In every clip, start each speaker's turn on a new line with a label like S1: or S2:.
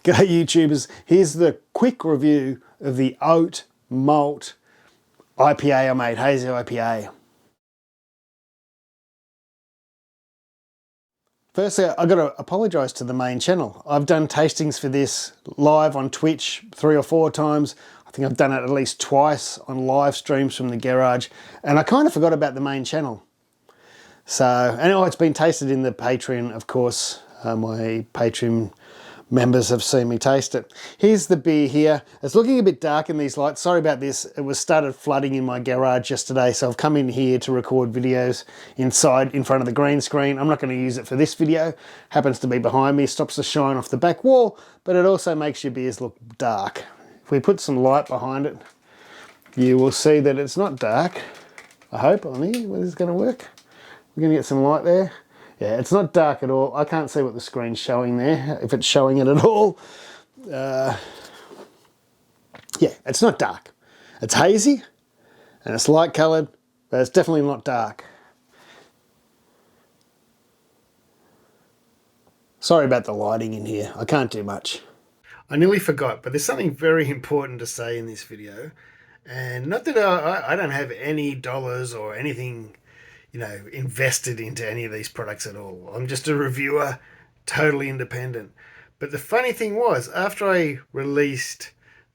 S1: G'day YouTubers, here's the quick review of the Oat Malt IPA I made, Hazy IPA. Firstly, I've got to apologise to the main channel. I've done tastings for this live on Twitch 3 or 4 times. I think I've done it at least twice on live streams from the garage, and I kind of forgot about the main channel. So, anyway, it's been tasted in the Patreon, of course. My Patreon members have seen me taste it. Here's the beer here. It's looking a bit dark in these lights. Sorry about this. It was started flooding in my garage yesterday, so I've come in here to record videos inside in front of the green screen. I'm not going to use it for this video. Happens to be behind me, stops the shine off the back wall, but it also makes your beers look dark. If we put some light behind it, you will see that it's not dark. I hope on here. Whether it's going to work. We're going to get some light there. Yeah, it's not dark at all. I can't see what the screen's showing there, if it's showing it at all. Yeah, it's not dark. It's hazy, and it's light coloured, but it's definitely not dark. Sorry about the lighting in here. I can't do much. I nearly forgot, but there's something very important to say in this video. And not that I don't have any dollars or anything, you know, invested into any of these products at all. I'm just a reviewer, totally independent. But the funny thing was, after I released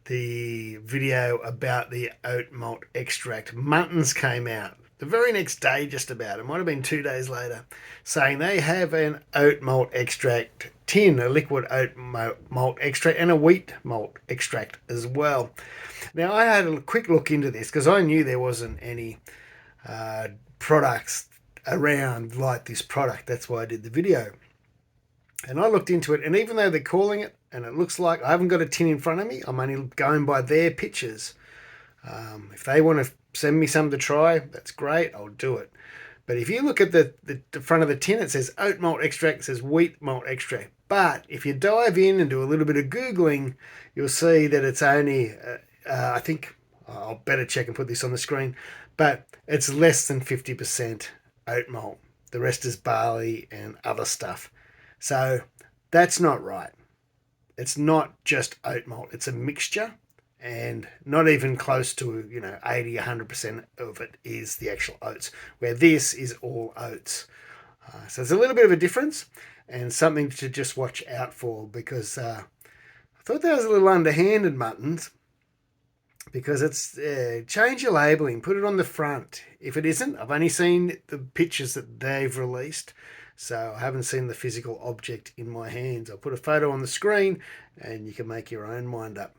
S1: the video about the oat malt extract, Muntons came out the very next day, just about. It might have been 2 days later, saying they have an oat malt extract tin, a liquid oat malt extract, and a wheat malt extract as well. Now, I had a quick look into this because I knew there wasn't any products around like this product. That's why I did the video. And I looked into it, and even though they're calling it, and it looks like, I haven't got a tin in front of me, I'm only going by their pictures. If they want to send me some to try, that's great, I'll do it. But if you look at the front of the tin, it says oat malt extract, it says wheat malt extract. But if you dive in and do a little bit of Googling, you'll see that it's only, I think, I'll better check and put this on the screen, but it's less than 50% oat malt. The rest is barley and other stuff. So that's not right. It's not just oat malt. It's a mixture, and not even close to, you know, 80, 100% of it is the actual oats, where this is all oats. So there's a little bit of a difference and something to just watch out for, because I thought that was a little underhanded, Muntons. Because it's, change your labelling, put it on the front. If it isn't, I've only seen the pictures that they've released, so I haven't seen the physical object in my hands. I'll put a photo on the screen and you can make your own mind up.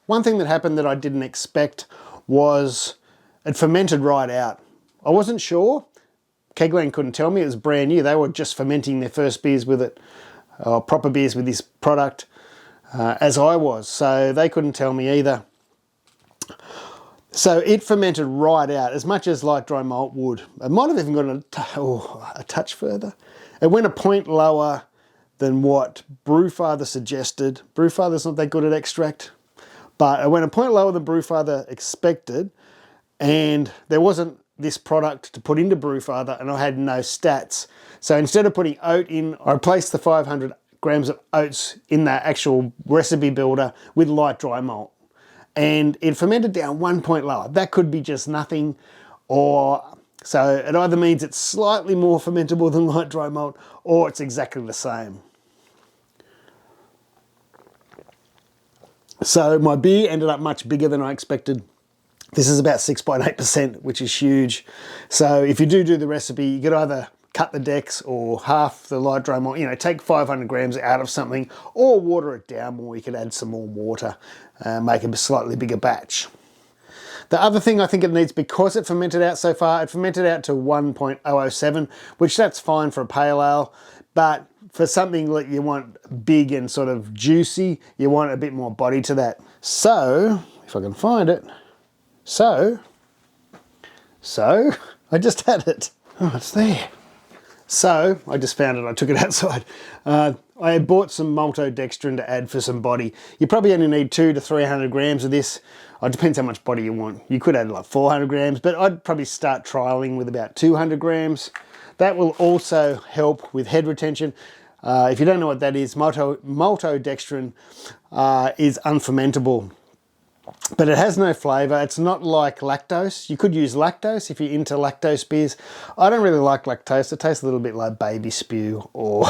S1: One thing that happened that I didn't expect was it fermented right out. I wasn't sure. Kegland couldn't tell me, it was brand new. They were just fermenting their first beers with it, proper beers with this product, as I was, so they couldn't tell me either. So it fermented right out, as much as light dry malt would. It might have even gone a touch further. It went a point lower than what Brewfather suggested. Brewfather's not that good at extract, but it went a point lower than Brewfather expected, and there wasn't this product to put into Brewfather, and I had no stats. So instead of putting oat in, I replaced the 500 grams of oats in that actual recipe builder with light dry malt. And it fermented down 1 point lower. That could be just nothing, or so it either means it's slightly more fermentable than light dry malt, or it's exactly the same. So my beer ended up much bigger than I expected. This is about 6.8%, which is huge. So if you do the recipe, you could either cut the decks or half the light dry malt, you know, take 500 grams out of something, or water it down more. You could add some more water, make a slightly bigger batch. The other thing I think it needs, because it fermented out so far, it fermented out to 1.007, which that's fine for a pale ale, but for something that you want big and sort of juicy, you want a bit more body to that. So, if I can find it, so, I just had it. Oh, it's there. So, I just found it, I took it outside. I bought some maltodextrin to add for some body. You probably only need 200 to 300 grams of this. It depends how much body you want. You could add like 400 grams, but I'd probably start trialing with about 200 grams. That will also help with head retention. If you don't know what that is, maltodextrin is unfermentable, but it has no flavour. It's not like lactose. You could use lactose if you're into lactose beers. I don't really like lactose. It tastes a little bit like baby spew or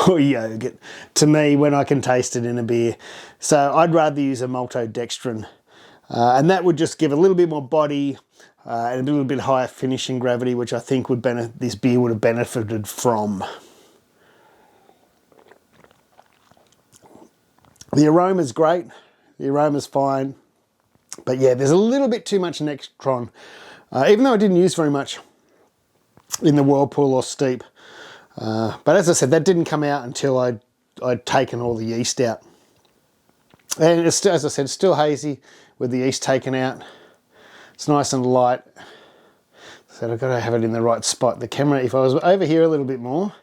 S1: or yogurt to me when I can taste it in a beer. So I'd rather use a maltodextrin. And that would just give a little bit more body and a little bit higher finishing gravity, which I think would this beer would have benefited from. The aroma's great. The aroma's fine. But yeah, there's a little bit too much Nextron. Even though I didn't use very much in the Whirlpool or Steep. But as I said, that didn't come out until I'd taken all the yeast out. And it's still, as I said, it's still hazy with the yeast taken out. It's nice and light. So I've got to have it in the right spot. The camera, if I was over here a little bit more,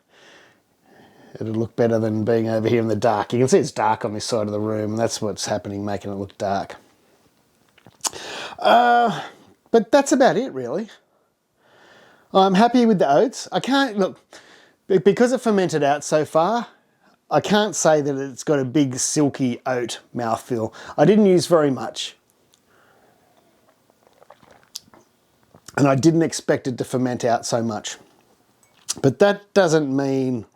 S1: it'll look better than being over here in the dark. You can see it's dark on this side of the room, and that's what's happening, making it look dark. But that's about it, really. I'm happy with the oats. I can't, look, because it fermented out so far, I can't say that it's got a big silky oat mouthfeel. I didn't use very much. And I didn't expect it to ferment out so much. But that doesn't mean,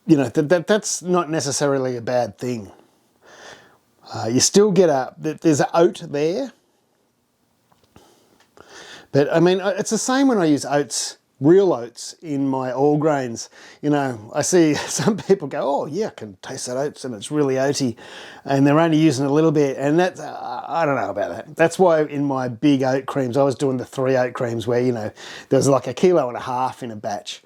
S1: you know, that's not necessarily a bad thing. You still get there's an oat there. But I mean, it's the same when I use oats, real oats in my all grains. You know, I see some people go, oh yeah, I can taste that oats and it's really oaty. And they're only using a little bit. And that's, I don't know about that. That's why in my big oat creams, I was doing the 3 oat creams where, you know, there was like 1.5 kilos in a batch.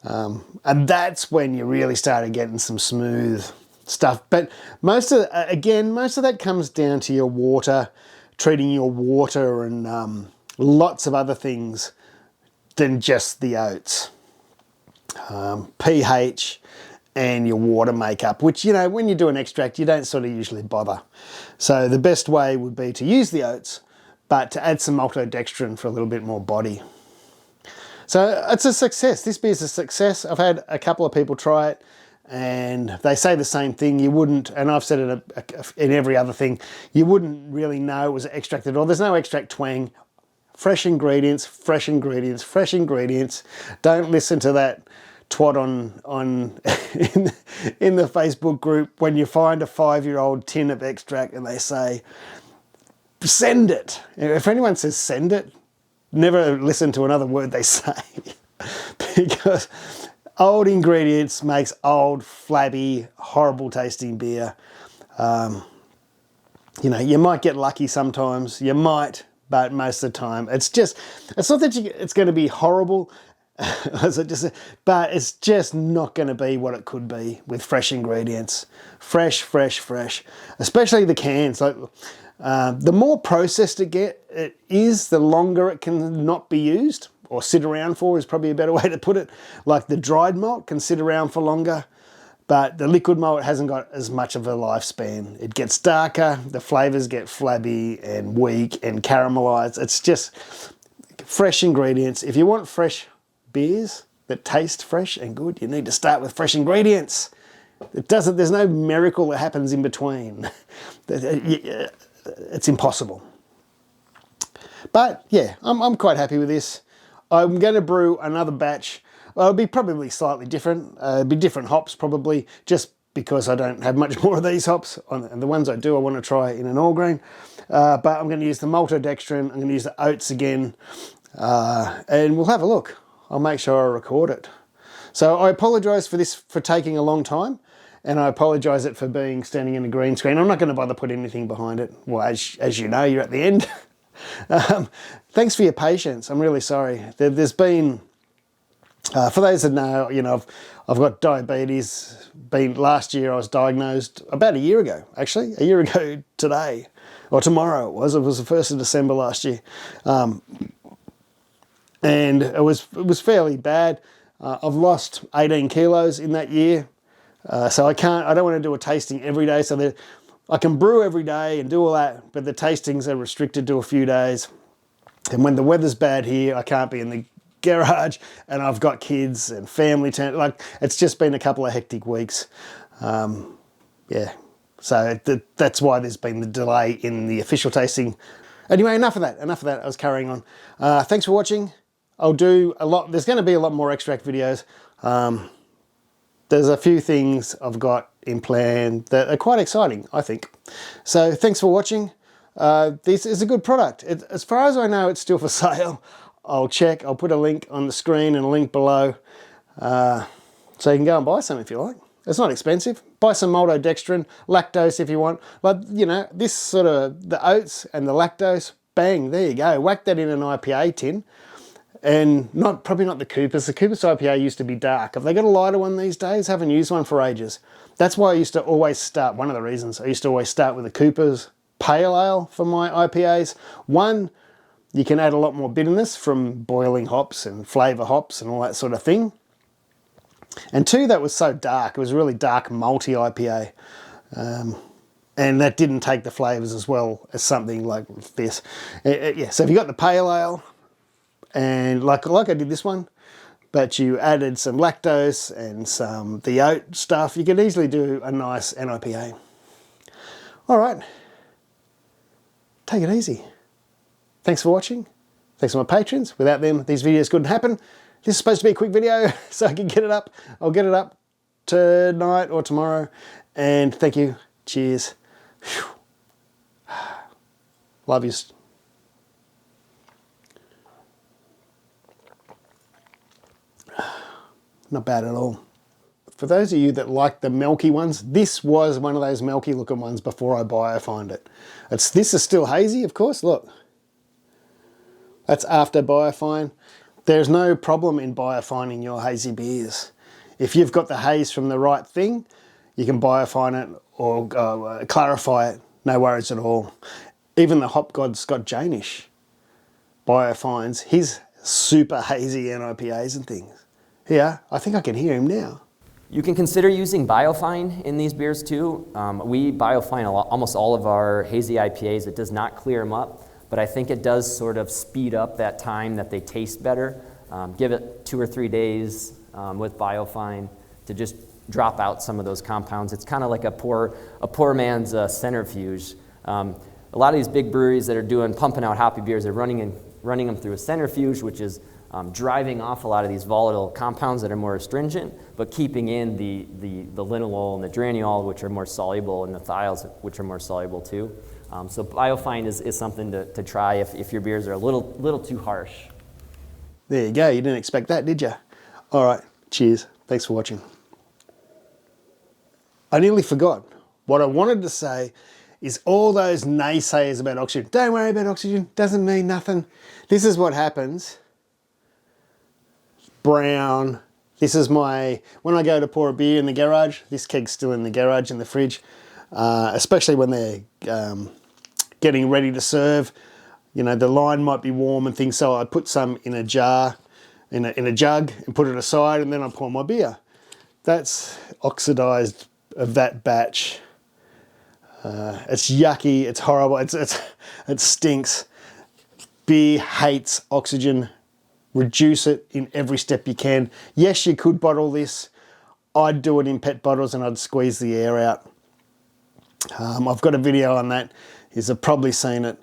S1: And that's when you really started getting some smooth stuff. But most of that comes down to your water, treating your water and lots of other things than just the oats. pH and your water makeup, which, you know, when you do an extract, you don't sort of usually bother. So the best way would be to use the oats, but to add some maltodextrin for a little bit more body. So it's a success. This beer's a success. I've had a couple of people try it and they say the same thing. You wouldn't, and I've said it in every other thing, you wouldn't really know it was extracted at all. There's no extract twang. Fresh ingredients, fresh ingredients, fresh ingredients. Don't listen to that twat in the Facebook group when you find a 5-year-old tin of extract and they say, send it. If anyone says send it, never listen to another word they say. Because old ingredients makes old, flabby, horrible tasting beer. You know, you might get lucky sometimes, you might, but most of the time, it's not that it's going to be horrible, but it's just not going to be what it could be with fresh ingredients. Fresh, fresh, fresh. Especially the cans. Like, the more processed it is, the longer it can not be used, or sit around for is probably a better way to put it. Like the dried malt can sit around for longer, but the liquid malt hasn't got as much of a lifespan. It gets darker, the flavors get flabby and weak and caramelized. It's just fresh ingredients. If you want fresh beers that taste fresh and good, you need to start with fresh ingredients. There's no miracle that happens in between. It's impossible. But yeah, I'm quite happy with this. I'm going to brew another batch. Well, it'll be probably slightly different. It'll be different hops probably, just because I don't have much more of these hops. And the ones I do, I want to try in an all grain. But I'm going to use the maltodextrin. I'm going to use the oats again. And we'll have a look. I'll make sure I record it. So I apologise for this for taking a long time. And I apologise it for standing in a green screen. I'm not going to bother putting anything behind it. Well, as you know, you're at the end. Thanks for your patience. I'm really sorry. There's been, for those that know, you know, I've got diabetes. Last year I was diagnosed about a year ago, actually. A year ago today, or tomorrow it was. It was the 1st of December last year. And it was fairly bad. I've lost 18 kilos in that year. So I don't want to do a tasting every day, so that I can brew every day and do all that, but the tastings are restricted to a few days. And when the weather's bad here, I can't be in the garage, and I've got kids and family. Like, it's just been a couple of hectic weeks. Yeah, so that's why there's been the delay in the official tasting. Anyway, enough of that. I was carrying on. Thanks for watching. I'll do a lot. There's going to be a lot more extract videos. There's a few things I've got in plan that are quite exciting, I think. So thanks for watching. This is a good product. As far as I know, it's still for sale. I'll check. I'll put a link on the screen and a link below. So you can go and buy some if you like. It's not expensive. Buy some maltodextrin, lactose if you want. But, you know, this sort of, the oats and the lactose, bang, there you go. Whack that in an IPA tin. And probably not the Coopers. The Coopers IPA used to be dark. Have they got a lighter one these days? Haven't used one for ages. That's why I used to always start, one of the reasons, I used to always start with the Coopers Pale Ale for my IPAs. One, you can add a lot more bitterness from boiling hops and flavour hops and all that sort of thing. And two, that was so dark. It was a really dark, malty IPA. And that didn't take the flavours as well as something like this. Yeah, so if you got the Pale Ale, and like I did this one, but you added some lactose and the oat stuff, you could easily do a nice NIPA. All right, take it easy. Thanks for watching. Thanks to my patrons. Without them, these videos couldn't happen. This is supposed to be a quick video, so I can get it up. I'll get it up tonight or tomorrow. And thank you. Cheers. Whew. Love yous. Not bad at all. For those of you that like the milky ones, this was one of those milky looking ones before I biofined it. This is still hazy, of course, look. That's after biofine. There's no problem in biofining your hazy beers. If you've got the haze from the right thing, you can biofine it or clarify it, no worries at all. Even the hop god Scott Janish biofines his super hazy NIPAs and things. Yeah, I think I can hear him now.
S2: You can consider using biofine in these beers too. We biofine almost all of our hazy IPAs. It does not clear them up, but I think it does sort of speed up that time that they taste better. Give it 2 or 3 days with biofine to just drop out some of those compounds. It's kind of like a poor man's centrifuge. A lot of these big breweries that are pumping out hoppy beers are running them through a centrifuge, which is driving off a lot of these volatile compounds that are more astringent, but keeping in the linalool and the draniol, which are more soluble, and the thiols, which are more soluble too. So biofine is something to try if your beers are a little too harsh.
S1: There you go. You didn't expect that, did you? All right. Cheers. Thanks for watching. I nearly forgot. What I wanted to say is all those naysayers about oxygen. Don't worry about oxygen. Doesn't mean nothing. This is what happens. Brown. This is when I go to pour a beer in the garage, this keg's still in the garage in the fridge, especially when they're getting ready to serve. You know, the line might be warm and things, so I put some in a jar, in a jug, and put it aside, and then I pour my beer. That's oxidized of that batch. It's yucky, it's horrible, it stinks. Beer hates oxygen. Reduce it in every step you can. Yes, you could bottle this. I'd do it in PET bottles and I'd squeeze the air out. I've got a video on that. You've probably seen it.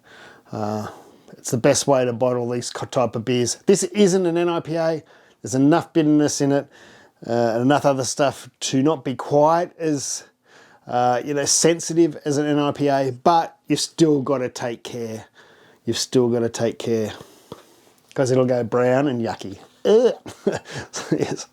S1: It's the best way to bottle these type of beers. This isn't an NIPA. There's enough bitterness in it and enough other stuff to not be quite as sensitive as an NIPA, but you've still got to take care. You've still got to take care because it'll go brown and yucky. Yes.